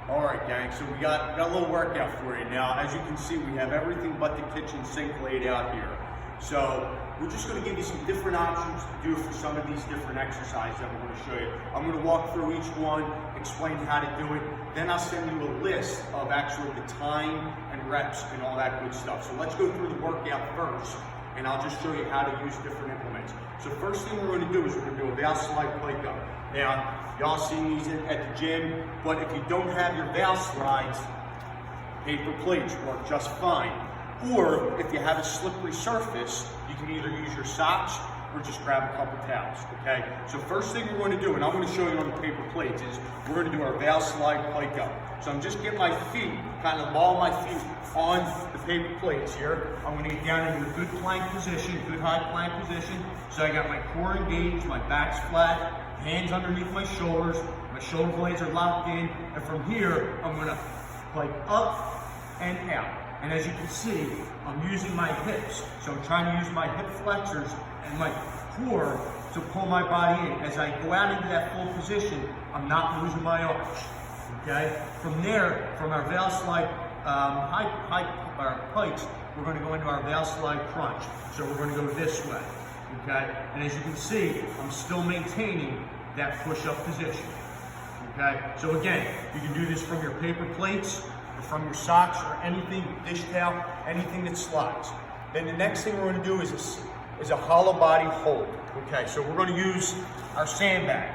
All right, gang, so we got a little workout for you. Now, as you can see, we have everything but the kitchen sink laid out here. So we're just gonna give you some different options to do for some of these different exercises that we're gonna show you. I'm gonna walk through each one, explain how to do it, then I'll send you a list of actually the time and reps and all that good stuff. So let's go through the workout first, and I'll just show you how to use different implements. So first thing we're gonna do is we're gonna do a valve slide Pike-up. Now, y'all seen these at the gym, but if you don't have your valve slides, paper plates work just fine. Or if you have a slippery surface, you can either use your socks or just grab a couple towels, okay? So first thing we're going to do, and I'm going to show you on the paper plates, is we're going to do our valve slide Pike-up. So I'm just getting my feet, kind of ball my feet on the paper plates here. I'm going to get down into a good plank position, good high plank position. So I got my core engaged, my back's flat, hands underneath my shoulders, my shoulder blades are locked in, and from here, I'm going to Pike up and out. And as you can see, I'm using my hips. So I'm trying to use my hip flexors and my core to pull my body in. As I go out into that full position, I'm not losing my arch, okay? From there, from our valve slide pikes, we're gonna go into our valve slide crunch. So we're gonna go this way, okay? And as you can see, I'm still maintaining that push-up position, okay? So again, you can do this from your paper plates, from your socks or anything, dish towel, anything that slides. Then the next thing we're going to do is a hollow body hold. Okay, so we're going to use our sandbag.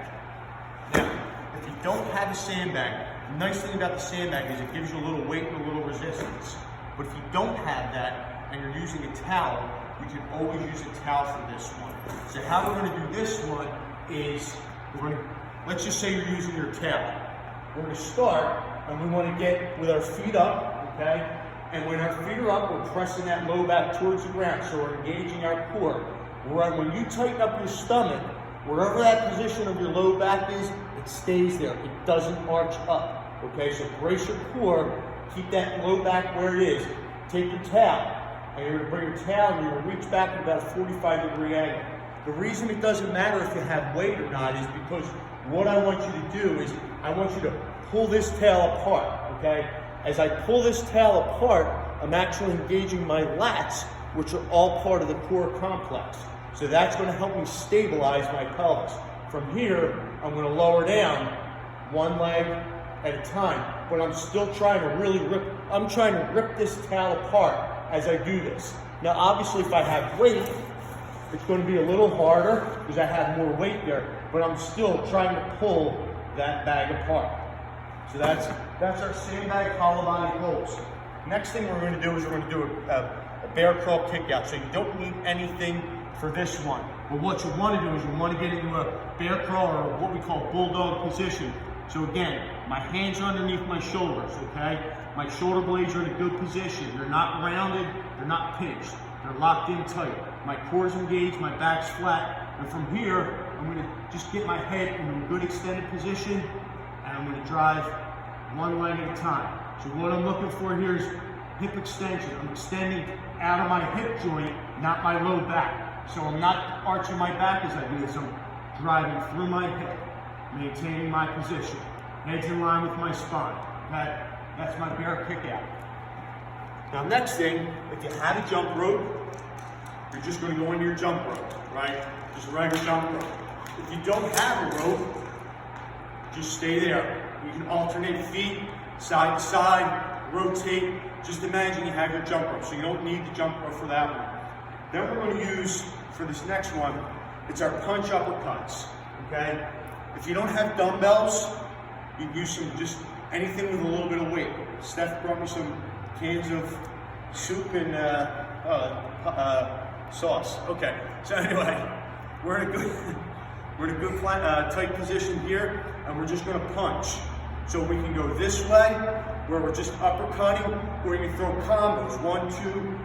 Now, if you don't have a sandbag, the nice thing about the sandbag is it gives you a little weight and a little resistance. But if you don't have that and you're using a towel, you can always use a towel for this one. So how we're going to do this one is, let's just say you're using your towel. We're going to start, and we want to get with our feet up, okay? And when our feet are up, we're pressing that low back towards the ground, so we're engaging our core. When you tighten up your stomach, wherever that position of your low back is, it stays there. It doesn't arch up, okay? So brace your core, keep that low back where it is. Take your towel, and you're gonna bring your towel, and you're gonna reach back at about a 45-degree angle. The reason it doesn't matter if you have weight or not is because what I want you to do is, I want you to pull this tail apart, okay? As I pull this tail apart, I'm actually engaging my lats, which are all part of the core complex. So that's gonna help me stabilize my pelvis. From here, I'm gonna lower down one leg at a time, but I'm still trying to really rip this tail apart as I do this. Now, obviously, if I have weight, it's gonna be a little harder because I have more weight there, but I'm still trying to pull that bag apart. So that's our sandbag hollow body holds. Next thing we're going to do is we're going to do a bear crawl kick out. So you don't need anything for this one. But what you want to do is you want to get into a bear crawl or what we call bulldog position. So again, my hands underneath my shoulders, okay? My shoulder blades are in a good position. They're not rounded, they're not pinched. They're locked in tight. My core's engaged, my back's flat. And from here, I'm going to just get my head in a good extended position, and I'm going to drive one leg at a time. So what I'm looking for here is hip extension. I'm extending out of my hip joint, not my low back. So I'm not arching my back as I do this. I'm driving through my hip, maintaining my position. Head's in line with my spine. That's my bear kick out. Now next thing, if you have a jump rope, you're just going to go into your jump rope, right? Just a regular jump rope. If you don't have a rope, just stay there. You can alternate feet, side to side, rotate. Just imagine you have your jump rope, so you don't need the jump rope for that one. Then we're going to use, for this next one, it's our punch uppercuts, okay? If you don't have dumbbells, you can use just anything with a little bit of weight. Steph brought me some cans of soup and sauce. Okay, so anyway, we're in a good tight position here, and we're just going to punch. So we can go this way, where we're just uppercutting, or you can throw combos. 1, 2,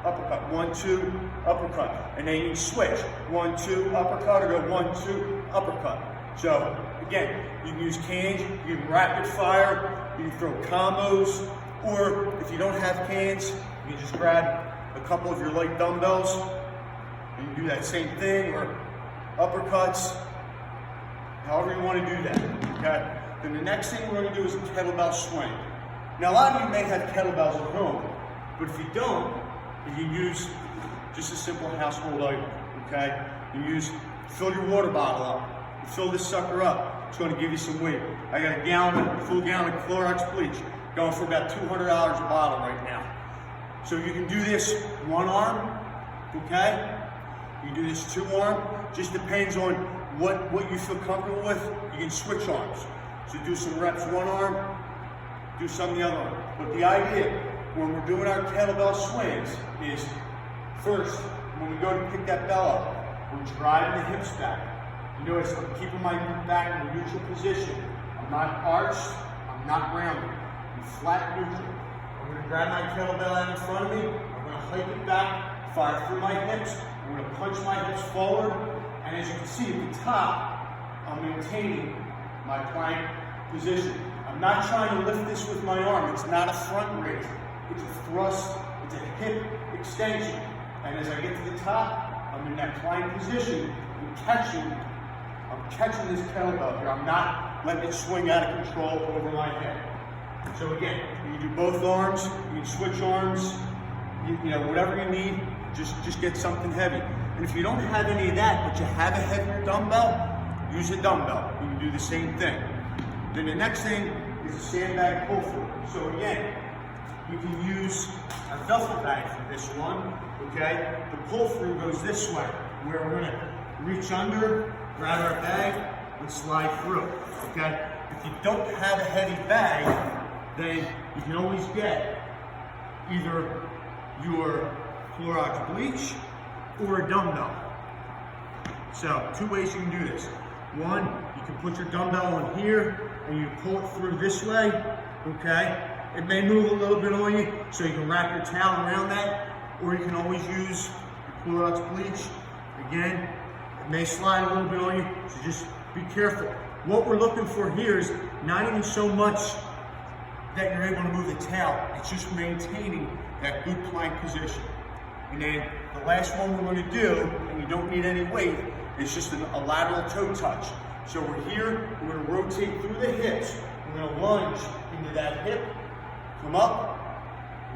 uppercut, 1, 2, uppercut. And then you can switch. 1, 2, uppercut, or go 1, 2, uppercut. So again, you can use cans, you can rapid fire, you can throw combos, or if you don't have cans, you can just grab a couple of your light dumbbells, and you can do that same thing, or uppercuts, however you want to do that, okay? Then the next thing we're going to do is a kettlebell swing. Now a lot of you may have kettlebells at home, but if you don't, you can use just a simple household item, okay? Fill your water bottle up. You fill this sucker up, it's going to give you some weight. I got a full gallon of Clorox bleach, going for about $200 a bottle right now. So you can do this one arm, okay? You can do this two arm, just depends on what you feel comfortable with. You can switch arms. So do some reps one arm, do some the other arm. But the idea when we're doing our kettlebell swings is first, when we go to pick that bell up, we're driving the hips back. You notice I'm keeping my back in a neutral position. I'm not arched, I'm not rounded. I'm flat neutral. I'm going to grab my kettlebell out in front of me. I'm going to hike it back, fire through my hips. I'm going to punch my hips forward. And as you can see at the top, I'm maintaining my plank position. I'm not trying to lift this with my arm. It's not a front raise. It's a thrust. It's a hip extension. And as I get to the top, I'm in that plank position. I'm catching this kettlebell here. I'm not letting it swing out of control over my head. So again, you can do both arms. You can switch arms. You know, whatever you need. Just get something heavy. And if you don't have any of that, but you have a heavier dumbbell, use a dumbbell. You can do the same thing. Then the next thing is a sandbag pull through. So again, you can use a duffel bag for this one, okay? The pull through goes this way, where we're gonna reach under, grab our bag, and slide through, okay? If you don't have a heavy bag, then you can always get either your Clorox bleach or a dumbbell. So, two ways you can do this. One, you can put your dumbbell on here and you pull it through this way, okay? It may move a little bit on you, so you can wrap your towel around that, or you can always use your Clorox bleach. Again, it may slide a little bit on you, so just be careful. What we're looking for here is not even so much that you're able to move the towel, it's just maintaining that good plank position. And then the last one we're going to do, and you don't need any weight, is just a lateral toe touch. So we're here, we're going to rotate through the hips, we're going to lunge into that hip, come up,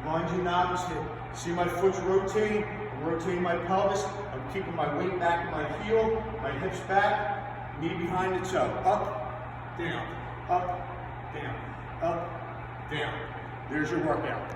lunge in the opposite. See my foot's rotating, I'm rotating my pelvis, I'm keeping my weight back in my heel, my hips back, knee behind the toe, up, down, up, down, up, down. There's your workout.